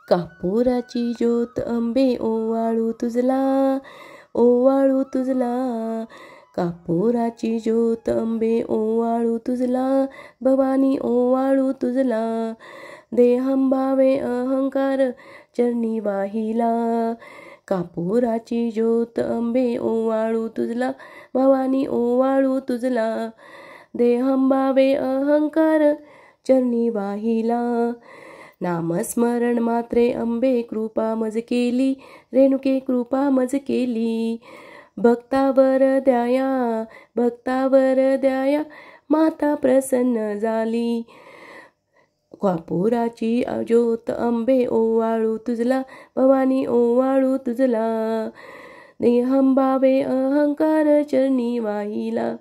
कापुराची ज्योत अंबे ओवाळू तुझला, ओवाळू तुझला. कापुराची ज्योत अंबे ओवाळू तुझला, भवानी ओवाळू तुझला. देहंभावे अहंकार चरणी वाहिला. कापुराची ज्योत अंबे ओवाळू तुझला, भवानी ओवाळू तुझला. देहंभावे अहंकार चरणी वाहिला. नामस्मरण मात्रे अंबे कृपा मज केली, रेणुके कृपा मज केली. भक्तावर द्याया, भक्तावर द्याया, माता प्रसन्न झाली. कापुराची ज्योत अंबे ओवाळू तुझला, भवानी ओवाळू तुझला. देहंभावे अहंकार चरणी वाहिला.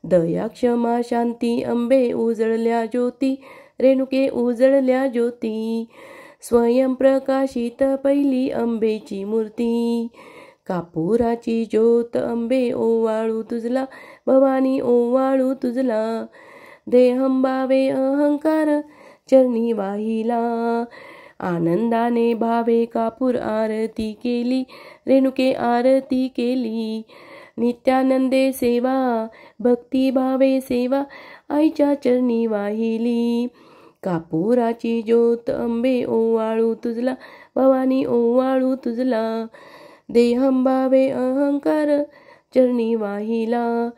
दया क्षमा शांती अंबे उजळल्या ज्योती, रेणुके उजळल्या ज्योती. स्वयं प्रकाशित पहिली अंबेची मूर्ती. कापुराची ज्योत अंबे ओवाळू तुझला, भवानी ओवाळू तुझला. देहंभावे अहंकार चरणी वाहिला. आनंदाने भावे कापूर आरती केली, रेणुके आरती केली. नित्यानंदे सेवा, भक्तिभावे सेवा, आईच्या चरणी वाहिली. कापुराची ज्योत अंबे ओवाळू तुझला, भवानी ओवाळू तुझला. देहंभावे अहंकार चरणी वाहिला.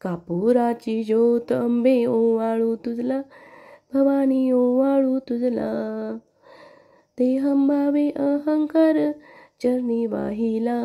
कापुराची ज्योत अंबे ओवाळू तुझला, भवानी ओवाळू तुझला. देहंभावे अहंकार चरणी वाहिला.